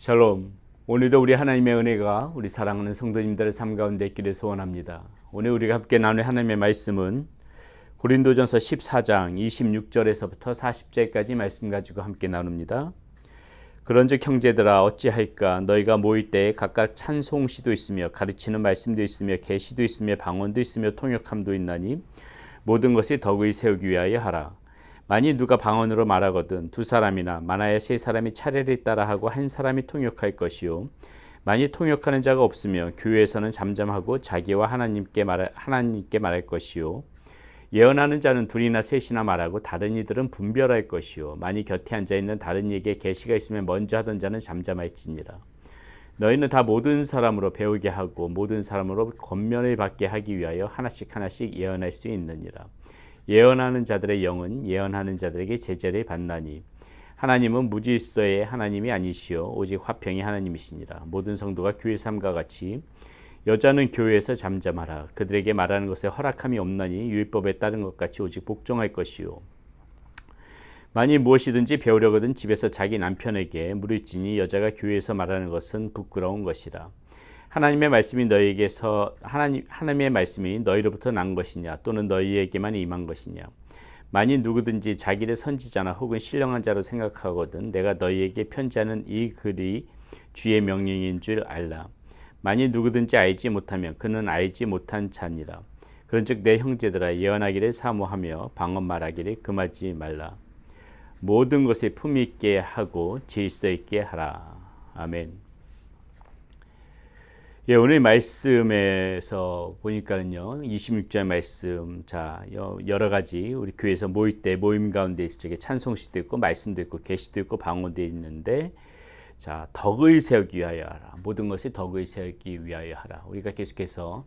샬롬. 오늘도 우리 하나님의 은혜가 우리 사랑하는 성도님들의 삶 가운데 있기를 소원합니다. 오늘 우리가 함께 나눌 하나님의 말씀은 고린도전서 14장 26절에서부터 40절까지 말씀 가지고 함께 나눕니다. 그런즉 형제들아 어찌할까 너희가 모일 때에 각각 찬송시도 있으며 가르치는 말씀도 있으며 계시도 있으며 방언도 있으며 통역함도 있나니 모든 것이 덕의 세우기 위하여 하라. 만일 누가 방언으로 말하거든 두 사람이나 많아야 세 사람이 차례를 따라하고 한 사람이 통역할 것이요 만일 통역하는 자가 없으며 교회에서는 잠잠하고 자기와 하나님께 말할 것이요 예언하는 자는 둘이나 셋이나 말하고 다른 이들은 분별할 것이요 만일 곁에 앉아있는 다른 이에게 계시가 있으면 먼저 하던 자는 잠잠할지니라. 너희는 다 모든 사람으로 배우게 하고 모든 사람으로 권면을 받게 하기 위하여 하나씩 예언할 수 있느니라. 예언하는 자들의 영은 예언하는 자들에게 제재를 받나니 하나님은 무질서의 하나님이 아니시오 오직 화평의 하나님이시니라. 모든 성도가 교회 삶과 같이 여자는 교회에서 잠잠하라. 그들에게 말하는 것에 허락함이 없나니 율법에 따른 것 같이 오직 복종할 것이요 만일 무엇이든지 배우려거든 집에서 자기 남편에게 물을지니 여자가 교회에서 말하는 것은 부끄러운 것이라. 하나님의 말씀이 너희로부터 난 것이냐 또는 너희에게만 임한 것이냐. 만일 누구든지 자기를 선지자나 혹은 신령한 자로 생각하거든 내가 너희에게 편지하는 이 글이 주의 명령인 줄 알라. 만일 누구든지 알지 못하면 그는 알지 못한 자니라. 그런즉 내 형제들아 예언하기를 사모하며 방언 말하기를 금하지 말라. 모든 것에 품위 있게 하고 질서 있게 하라. 아멘. 예, 오늘 말씀에서 보니까는요, 26절 말씀, 여러 가지 우리 교회에서 모일 때 모임 가운데 있을 적에 찬송시도 있고, 말씀도 있고, 계시도 있고, 방언도 있는데, 덕을 세우기 위하여 하라. 모든 것이 덕을 세우기 위하여 하라. 우리가 계속해서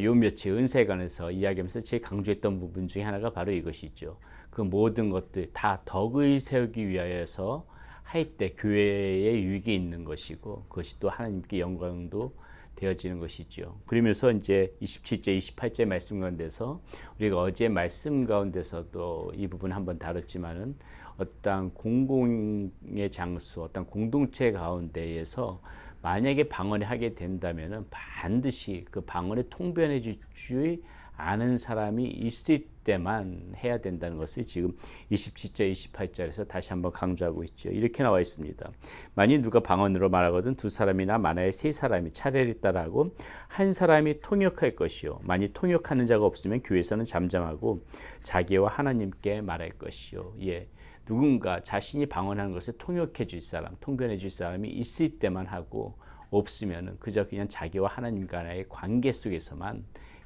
요 며칠 은사에 관해서 이야기하면서 제일 강조했던 부분 중에 하나가 바로 이것이죠. 그 모든 것들 다 덕을 세우기 위하여서 할 때 교회에 유익이 있는 것이고, 그것이 또 하나님께 영광도 되어지는 것이죠. 그러면서 이제 27절, 28절 말씀 가운데서 우리가 어제 말씀 가운데서도 이 부분 한번 다뤘지만은 어떤 공공의 장소, 어떤 공동체 가운데에서 만약에 방언을 하게 된다면은 반드시 그 방언을 통변해 줄 아는 사람이 있을 때만 해야 된다는 것을 지금 27절, 28절에서 다시 한번 강조하고 있죠. 이렇게 나와 있습니다. 만일 누가 방언으로 말하거든 두 사람이나 많아야 세 사람이 차례를 따라하고 한 사람이 통역할 것이요 만일 통역하는 자가 없으면 교회에서는 잠잠하고 자기와 하나님께 말할 것이요. 예. 누군가 자신이 방언하는 것을 통역해 줄 사람, 통변해 줄 사람이 있을 때만 하고 없으면은 그저 그냥 자기와 하나님 간의 관계 속에서만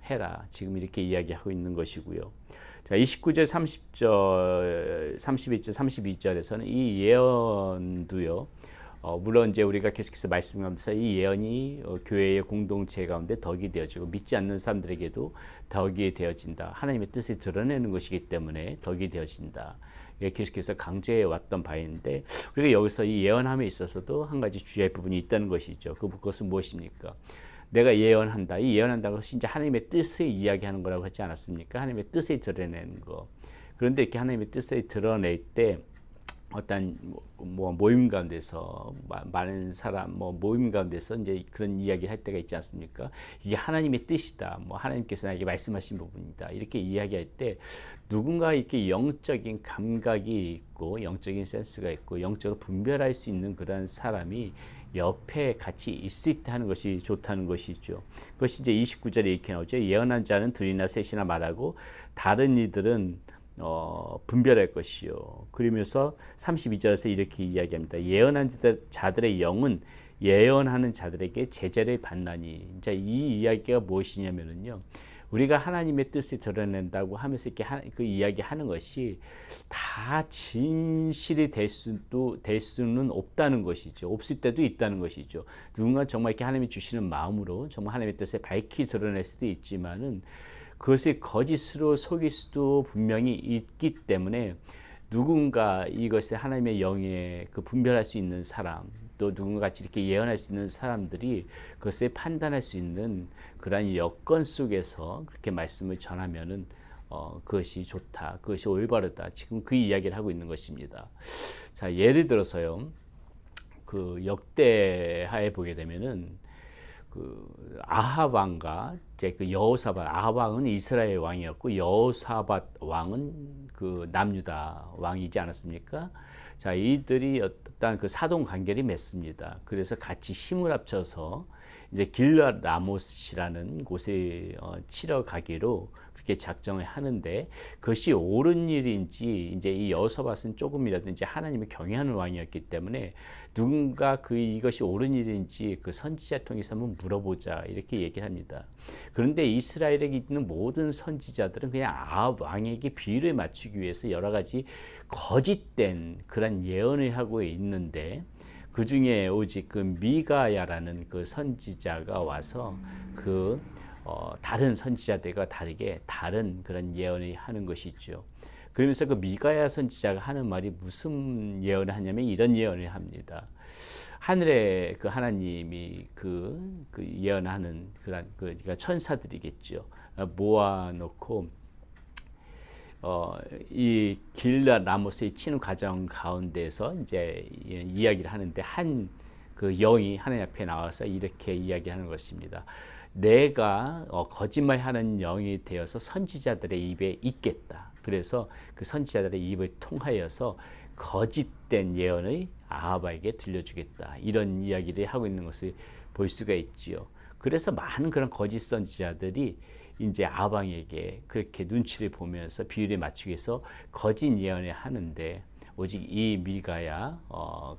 해라. 지금 이렇게 이야기하고 있는 것이고요. 자, 29절, 30절, 31절, 32절에서는 이 예언도요. 물론 이제 우리가 계속해서 말씀하면서 이 예언이 교회의 공동체 가운데 덕이 되어지고 믿지 않는 사람들에게도 덕이 되어진다. 하나님의 뜻을 드러내는 것이기 때문에 덕이 되어진다. 계속해서 강조해 왔던 바인데 우리가 여기서 이 예언함에 있어서도 한 가지 주의할 부분이 있다는 것이죠. 그것은 무엇입니까? 내가 예언한다. 이 예언한다는 것이 이제 하나님의 뜻을 이야기하는 거라고 하지 않았습니까? 하나님의 뜻을 드러내는 거. 그런데 이렇게 하나님의 뜻을 드러낼 때 어떤 모임 가운데서 많은 사람 모임 가운데서 이제 그런 이야기를 할 때가 있지 않습니까? 이게 하나님의 뜻이다. 하나님께서 나에게 말씀하신 부분이다. 이렇게 이야기할 때 누군가 이렇게 영적인 감각이 있고 영적인 센스가 있고 영적으로 분별할 수 있는 그런 사람이 옆에 같이 있을 때 하는 것이 좋다는 것이죠. 그것이 이제 29절에 이렇게 나오죠. 예언한 자는 둘이나 셋이나 말하고 다른 이들은 분별할 것이요. 그러면서 32절에서 이렇게 이야기합니다. 예언한 자들의 영은 예언하는 자들에게 제재를 받나니. 이제 이 이야기가 무엇이냐면요. 우리가 하나님의 뜻을 드러낸다고 하면서 이렇게 그 이야기하는 것이 다 진실이 될 수는 없다는 것이죠. 없을 때도 있다는 것이죠. 누군가 정말 이렇게 하나님이 주시는 마음으로 정말 하나님의 뜻을 밝히 드러낼 수도 있지만은 그것이 거짓으로 속일 수도 분명히 있기 때문에 누군가 이것을 하나님의 영에 분별할 수 있는 사람, 또 누군가 같이 이렇게 예언할 수 있는 사람들이 그것을 판단할 수 있는 그러한 여건 속에서 그렇게 말씀을 전하면은 그것이 좋다, 그것이 올바르다. 지금 그 이야기를 하고 있는 것입니다. 자, 예를 들어서요. 그 역대하에 보게 되면은 그 아합 왕과 이제 그 여호사밧, 아합 왕은 이스라엘 왕이었고 여호사밧 왕은 그 남유다 왕이지 않았습니까? 자, 이들이 어떤 그 사돈 관계를 맺습니다. 그래서 같이 힘을 합쳐서 이제 길앗 라못이라는 곳에 치러 가기로 그렇게 작정을 하는데, 그것이 옳은 일인지, 이제 이 여호사밧은 조금이라도 이제 하나님을 경외하는 왕이었기 때문에 누군가 이것이 옳은 일인지 그 선지자 통해서 한번 물어보자, 이렇게 얘기를 합니다. 그런데 이스라엘에 있는 모든 선지자들은 그냥 아합 왕에게 비유를 맞추기 위해서 여러 가지 거짓된 그런 예언을 하고 있는데, 그 중에 오직 그 미가야라는 그 선지자가 와서 다른 선지자들과 다르게 다른 그런 예언을 하는 것이죠. 그러면서 그 미가야 선지자가 하는 말이 무슨 예언을 하냐면 이런 예언을 합니다. 하늘에 그 하나님이 그 예언하는 그러니까 천사들이겠죠. 모아놓고 이 길앗 라못에 치는 과정 가운데서 이제 이야기를 하는데, 그 영이 하나님 앞에 나와서 이렇게 이야기하는 것입니다. 내가 거짓말하는 영이 되어서 선지자들의 입에 있겠다. 그래서 그 선지자들의 입을 통하여서 거짓된 예언을 아합에게 들려주겠다. 이런 이야기를 하고 있는 것을 볼 수가 있지요. 그래서 많은 그런 거짓 선지자들이 이제 아합 왕에게 그렇게 눈치를 보면서 비유를 맞추기 위해서 거짓 예언을 하는데, 오직 이 미가야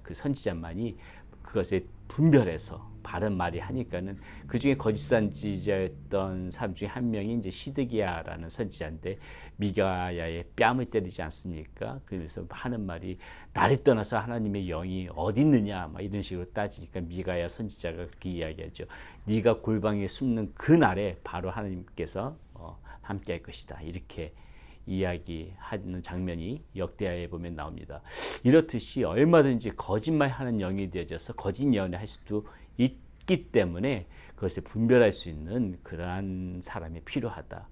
그 선지자만이 그것을 분별해서 바른 말이 하니까는, 그 중에 거짓 선지자였던 사람 중에 한 명이 이제 시드기야라는 선지자인데, 미가야의 뺨을 때리지 않습니까? 그래서 하는 말이, 나를 떠나서 하나님의 영이 어디 있느냐, 막 이런 식으로 따지니까 미가야 선지자가 그렇게 이야기하죠. 네가 골방에 숨는 그 날에 바로 하나님께서 함께할 것이다. 이렇게 이야기하는 장면이 역대하에 보면 나옵니다. 이렇듯이 얼마든지 거짓말하는 영이 되어져서 거짓 예언을 할 수도 있기 때문에 그것을 분별할 수 있는 그러한 사람이 필요하다.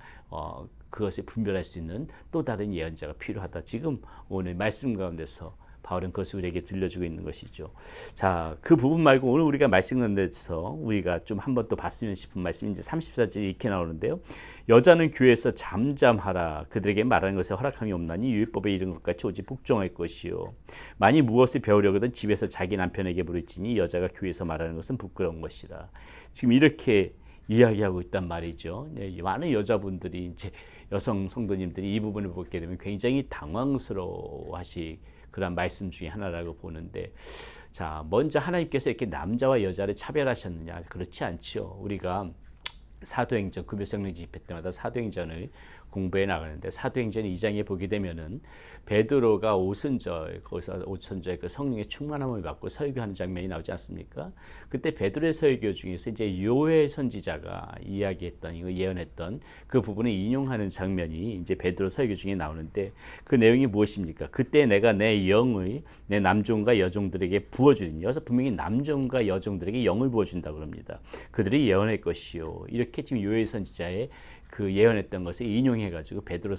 그것을 분별할 수 있는 또 다른 예언자가 필요하다. 지금 오늘 말씀 가운데서 바울은 그것을 우리에게 들려주고 있는 것이죠. 자, 그 부분 말고 오늘 우리가 말씀 가운데서 우리가 좀 한번 또 봤으면 싶은 말씀이 이제 34절에 이렇게 나오는데요. 여자는 교회에서 잠잠하라. 그들에게 말하는 것에 허락함이 없나니 율법에 이른 것 같이 오직 복종할 것이요. 만일 무엇을 배우려거든 집에서 자기 남편에게 물을지니 여자가 교회에서 말하는 것은 부끄러운 것이라. 지금 이렇게 이야기하고 있단 말이죠. 네, 많은 여자분들이 이제 여성 성도님들이 이 부분을 보게 되면 굉장히 당황스러워하시 그런 말씀 중에 하나라고 보는데, 자, 먼저 하나님께서 이렇게 남자와 여자를 차별하셨느냐? 그렇지 않죠. 우리가 사도행전 금요성령 집회 때마다 사도행전을 공부해 나가는데, 사도행전 2장에 보게 되면은 베드로가 오순절, 거기서 오순절 그 성령의 충만함을 받고 설교하는 장면이 나오지 않습니까? 그때 베드로의 설교 중에서 이제 요엘 선지자가 이야기했던, 이거 예언했던 그 부분을 인용하는 장면이 이제 베드로 설교 중에 나오는데, 그 내용이 무엇입니까? 그때 내가 내 영의 내 남종과 여종들에게 부어주리니, 여기서 분명히 남종과 여종들에게 영을 부어준다고 합니다. 그들이 예언할 것이요. 이렇게 지금 요엘 선지자의 그 예언했던 것을 인용해가지고 베드로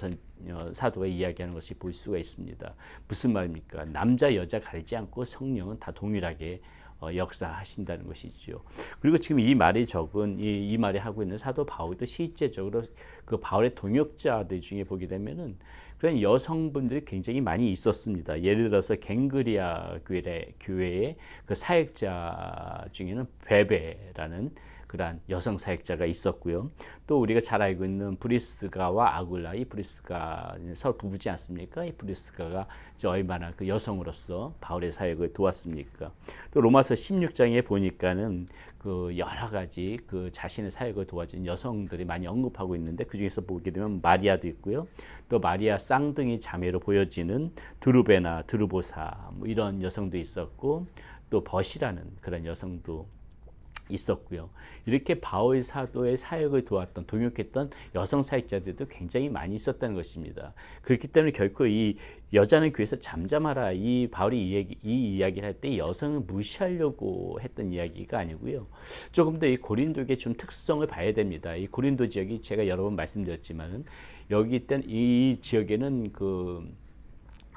사도가 이야기하는 것을 볼 수가 있습니다. 무슨 말입니까? 남자 여자 가리지 않고 성령은 다 동일하게 역사하신다는 것이죠. 그리고 지금 이 말이 적은 이 말이 하고 있는 사도 바울도 실제적으로 그 바울의 동역자들 중에 보게 되면은 그런 여성분들이 굉장히 많이 있었습니다. 예를 들어서 갱그리아 교회의 그 사역자 중에는 베베라는 그러한 여성 사역자가 있었고요. 또 우리가 잘 알고 있는 브리스가와 아굴라, 이 브리스가 서로 부부지 않습니까? 이 브리스가가 얼마나 그 여성으로서 바울의 사역을 도왔습니까? 또 로마서 16장에 보니까는 그 여러 가지 그 자신의 사역을 도와준 여성들이 많이 언급하고 있는데, 그 중에서 보게 되면 마리아도 있고요. 또 마리아 쌍둥이 자매로 보여지는 드루베나 드루보사, 뭐 이런 여성도 있었고, 또 벗이라는 그런 여성도 있었고요. 이렇게 바울 사도의 사역을 도왔던, 동역했던 여성 사역자들도 굉장히 많이 있었다는 것입니다. 그렇기 때문에 결코 이 여자는 교회에서 잠잠하라, 이 바울이 이 이야기를 할 때 여성을 무시하려고 했던 이야기가 아니고요. 조금 더 이 고린도의 좀 특성을 봐야 됩니다. 이 고린도 지역이 제가 여러 번 말씀드렸지만은, 여기 있던 이 지역에는 그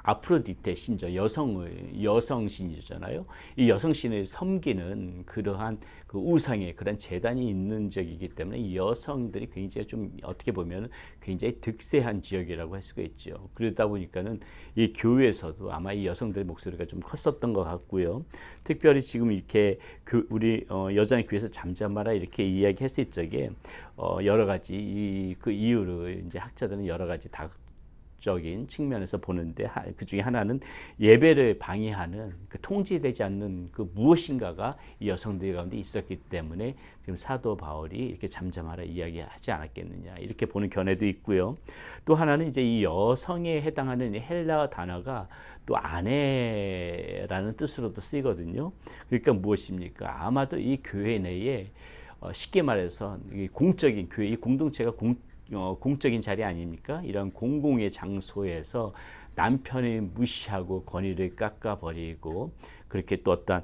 아프로디테 신죠. 여성 신이잖아요. 이 여성 신을 섬기는 그러한 그 우상의 그런 제단이 있는 지역이기 때문에 이 여성들이 굉장히 좀 어떻게 보면 굉장히 득세한 지역이라고 할 수가 있죠. 그러다 보니까는 이 교회에서도 아마 이 여성들의 목소리가 좀 컸었던 것 같고요. 특별히 지금 이렇게 우리 여자의 교회에서 잠잠하라 이렇게 이야기했을 적에 여러 가지 그 이유를 이제 학자들은 여러 가지 적인 측면에서 보는데 그 중에 하나는 예배를 방해하는 그 통제되지 않는 그 무엇인가가 이 여성들 가운데 있었기 때문에 지금 사도 바울이 이렇게 잠잠하라 이야기하지 않았겠느냐 이렇게 보는 견해도 있고요. 또 하나는 이제 이 여성에 해당하는 헬라어 단어가 또 아내라는 뜻으로도 쓰이거든요. 그러니까 무엇입니까? 아마도 이 교회 내에 쉽게 말해서 이 공적인 교회 이 공동체가 공적인 자리 아닙니까? 이런 공공의 장소에서 남편을 무시하고 권위를 깎아버리고 그렇게 또 어떤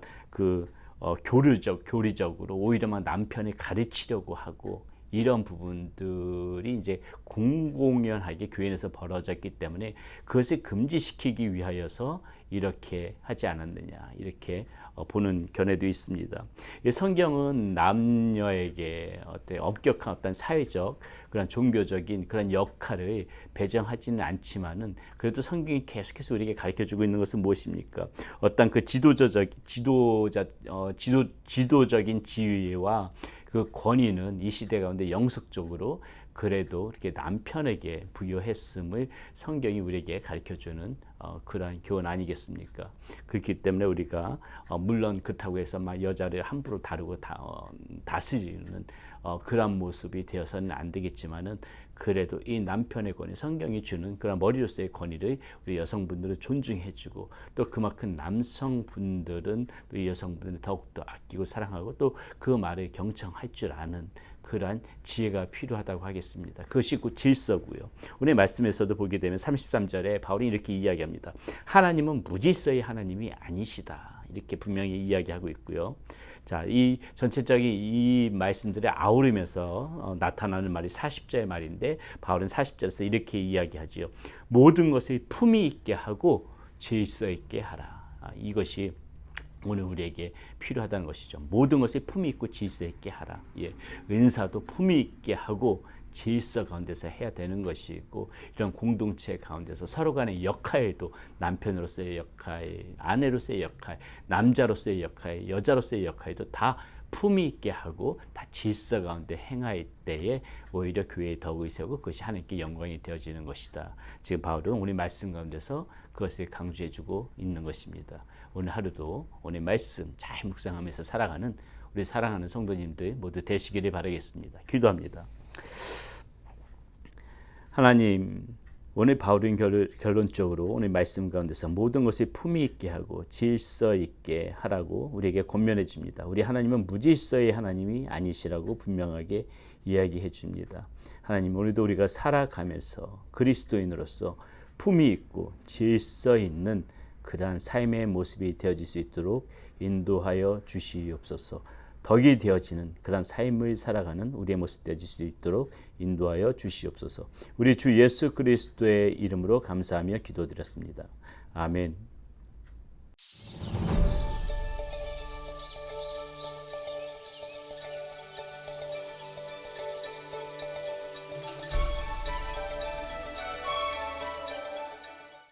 교리적으로 오히려 막 남편을 가르치려고 하고 이런 부분들이 이제 공공연하게 교회 내에서 벌어졌기 때문에 그것을 금지시키기 위하여서 이렇게 하지 않았느냐 이렇게 보는 견해도 있습니다. 성경은 남녀에게 엄격한 어떤 사회적 그런 종교적인 그런 역할을 배정하지는 않지만은 그래도 성경이 계속해서 우리에게 가르쳐주고 있는 것은 무엇입니까? 어떤 그 지도적인 지위와 그 권위는 이 시대 가운데 영속적으로 그래도 이렇게 남편에게 부여했음을 성경이 우리에게 가르쳐주는 그러한 교훈 아니겠습니까? 그렇기 때문에 우리가 물론 그렇다고 해서 막 여자를 함부로 다루고 다스리는 그런 모습이 되어서는 안 되겠지만은 그래도 이 남편의 권위, 성경이 주는 그런 머리로서의 권위를 우리 여성분들은 존중해주고 또 그만큼 남성분들은 또 이 여성분들을 더욱더 아끼고 사랑하고 또 그 말을 경청할 줄 아는 그러한 지혜가 필요하다고 하겠습니다. 그것이 곧 질서고요. 오늘 말씀에서도 보게 되면 33절에 바울이 이렇게 이야기합니다. 하나님은 무질서의 하나님이 아니시다. 이렇게 분명히 이야기하고 있고요. 자, 이 전체적인 이 말씀들에 아우르면서 나타나는 말이 40절의 말인데 바울은 40절에서 이렇게 이야기하지요. 모든 것을 품위 있게 하고 질서 있게 하라. 이것이 오늘 우리에게 필요하다는 것이죠. 모든 것을 품위 있고 질서 있게 하라. 예, 은사도 품위 있게 하고 질서 가운데서 해야 되는 것이고 이런 공동체 가운데서 서로 간의 역할도 남편으로서의 역할, 아내로서의 역할, 남자로서의 역할, 여자로서의 역할도 다 품위 있게 하고 다 질서 가운데 행할 때에 오히려 교회에 더욱이 세우고 그것이 하나님께 영광이 되어지는 것이다. 지금 바울은 우리 말씀 가운데서 그것을 강조해주고 있는 것입니다. 오늘 하루도 오늘 말씀 잘 묵상하면서 살아가는 우리 사랑하는 성도님들 모두 되시기를 바라겠습니다. 기도합니다. 하나님, 오늘 바울은 결론적으로 오늘 말씀 가운데서 모든 것을 품위 있게 하고 질서 있게 하라고 우리에게 권면해 줍니다. 우리 하나님은 무질서의 하나님이 아니시라고 분명하게 이야기해 줍니다. 하나님, 오늘도 우리가 살아가면서 그리스도인으로서 품위 있고 질서 있는 그러한 삶의 모습이 되어질 수 있도록 인도하여 주시옵소서. 덕이 되어지는 그런 삶을 살아가는 우리의 모습 되어질 수 있도록 인도하여 주시옵소서. 우리 주 예수 그리스도의 이름으로 감사하며 기도드렸습니다. 아멘.